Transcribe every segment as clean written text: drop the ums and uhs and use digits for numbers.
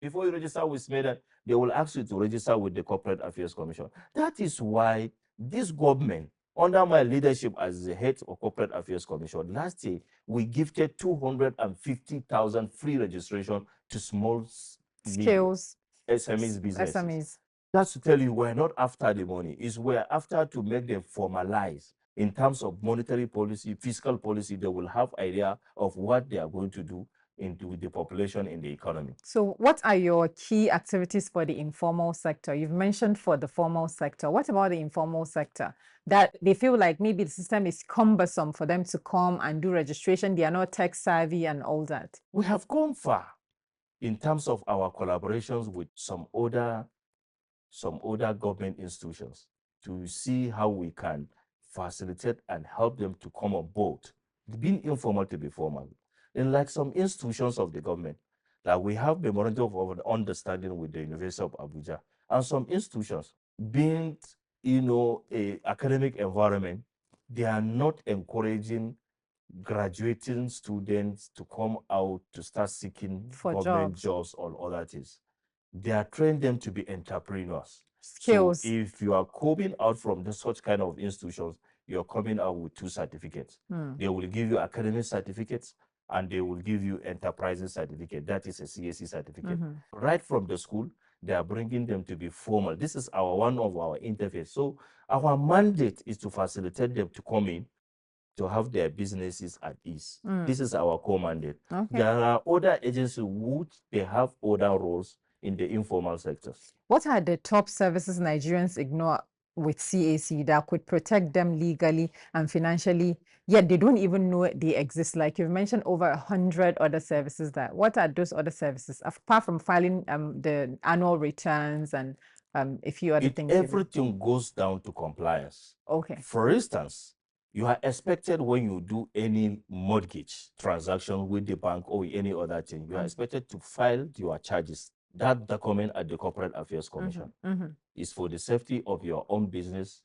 Before you register with SMEDA, they will ask you to register with the Corporate Affairs Commission. That is why this government, under my leadership as the head of Corporate Affairs Commission, last year, we gifted 250,000 free registration to small, medium, Skills, SMEs businesses. SMEs. That's to tell you we're not after the money. It's we're after to make them formalize in terms of monetary policy, fiscal policy. They will have idea of what they are going to do into the population in the economy. So what are your key activities for the informal sector? You've mentioned for the formal sector. What about the informal sector? That they feel like maybe the system is cumbersome for them to come and do registration. They are not tech savvy and all that. We have gone far in terms of our collaborations with some other government institutions to see how we can facilitate and help them to come on board, being informal to be formal. And like some institutions of the government, that we have memorandum of understanding with the University of Abuja, and some institutions being, a academic environment, they are not encouraging graduating students to come out to start seeking For government jobs. jobs or other things. They are trained them to be entrepreneurs. So Skills. if you are coming out from such kind of institutions, you're coming out with 2 certificates. They will give you academic certificates and they will give you enterprising certificate. That is a CAC certificate. Right from the school, they are bringing them to be formal. This is one of our interface. So our mandate is to facilitate them to come in to have their businesses at ease. This is our core mandate. Okay. There are other agencies which they have other roles in the informal sectors. What are the top services Nigerians ignore with CAC that could protect them legally and financially, yet they don't even know they exist? Like you've mentioned over 100 other services. What are those other services, apart from filing the annual returns and a few other things? Everything goes down to compliance. Okay. For instance, you are expected when you do any mortgage transaction with the bank or any other thing, you are expected to file your charges. That document at the Corporate Affairs Commission is for the safety of your own business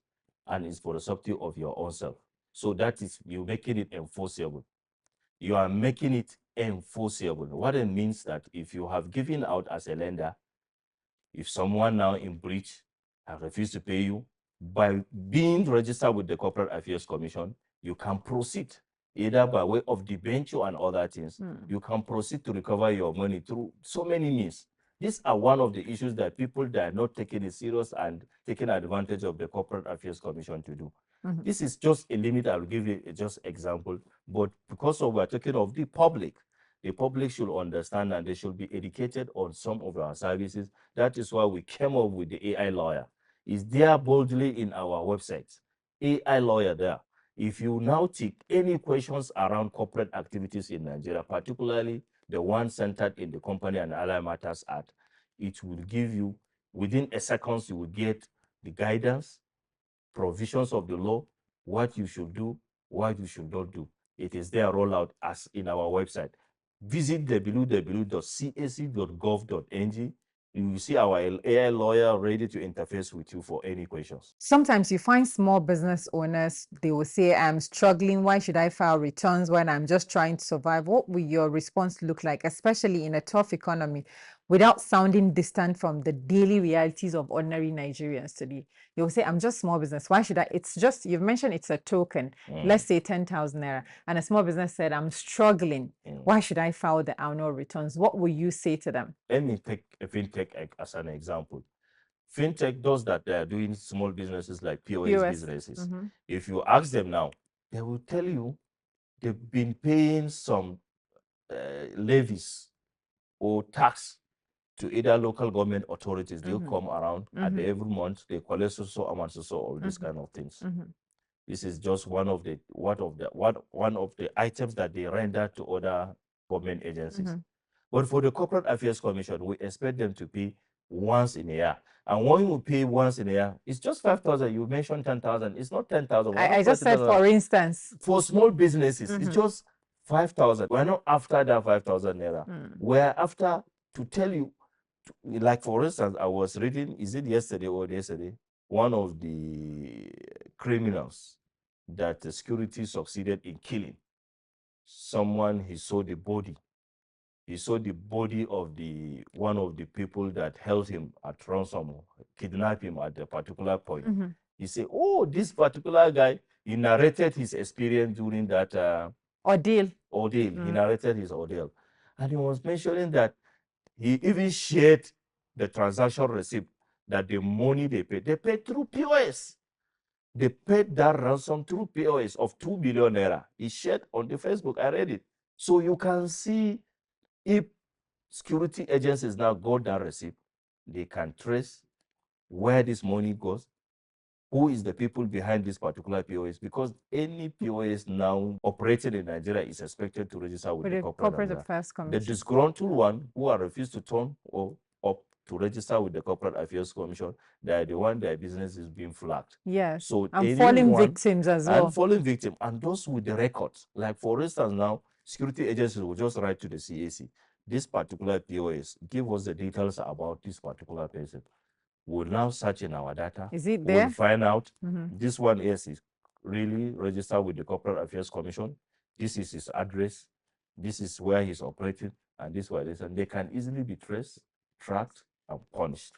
and is for the safety of your own self. So that is you making it enforceable. You are making it enforceable. What it means that if you have given out as a lender, if someone now in breach and refuse to pay you, by being registered with the Corporate Affairs Commission, you can proceed either by way of debenture and other things. You can proceed to recover your money through so many means. These are one of the issues that people that are not taking it serious and taking advantage of the Corporate Affairs Commission to do. This is just a limit. I'll give you just example, but because of we're talking of the public should understand and they should be educated on some of our services. That is why we came up with the AI lawyer. It's there boldly in our website. AI lawyer there. If you now take any questions around corporate activities in Nigeria, particularly the one centered in the Company and Allied Matters Act, it will give you, within a second, you will get the guidance, provisions of the law, what you should do, what you should not do. It is there rollout as in our website. Visit www.cac.gov.ng. You will see our AI lawyer ready to interface with you for any questions. Sometimes you find small business owners, they will say, I'm struggling. Why should I file returns when I'm just trying to survive? What will your response look like, especially in a tough economy, without sounding distant from the daily realities of ordinary Nigerians today? They will say, I'm just small business. Why should I? It's just, you've mentioned it's a token, let's say 10,000 naira. And a small business said, I'm struggling. Why should I file the annual returns? What will you say to them? Let me take a fintech as an example. Fintech does that. They are doing small businesses like POS businesses. If you ask them now, they will tell you they've been paying some levies or tax to either local government authorities. They'll come around and every month they collect so amount, so all these kind of things. This is just one of the items that they render to other government agencies. But for the Corporate Affairs Commission, we expect them to pay once in a year. And when you pay once in a year, it's just 5,000. You mentioned 10,000. It's not 10,000. I just said, for instance. For small businesses, it's just 5,000. We're not after that 5,000 naira. We're after to tell you, like for instance, I was reading, is it yesterday or yesterday, one of the criminals that the security succeeded in killing someone, he saw the body he saw the body of one of the people that held him at ransom, kidnapped him at a particular point. He said, oh, this particular guy, he narrated his experience during that ordeal. He narrated his ordeal. And he was mentioning that he even shared the transaction receipt, that the money they paid through POS. They paid that ransom through POS of 2 billion naira. He shared on the Facebook. I read it. So you can see, if security agencies now got that receipt, they can trace where this money goes, who is the people behind this particular POS, because any POS now operating in Nigeria is expected to register with the Corporate Affairs The Commission. disgruntled one who are refused to turn up to register with the Corporate Affairs Commission, they are the one their business is being flagged. Yes. So and falling victims as well. And falling victim, and those with the records. Like for instance, now security agencies will just write to the CAC, this particular POS, give us the details about this particular person. We'll now search in our data. Is it there? We'll find out this one is really registered with the Corporate Affairs Commission. This is his address. This is where he's operating, and this way this, and they can easily be traced, tracked, and punished.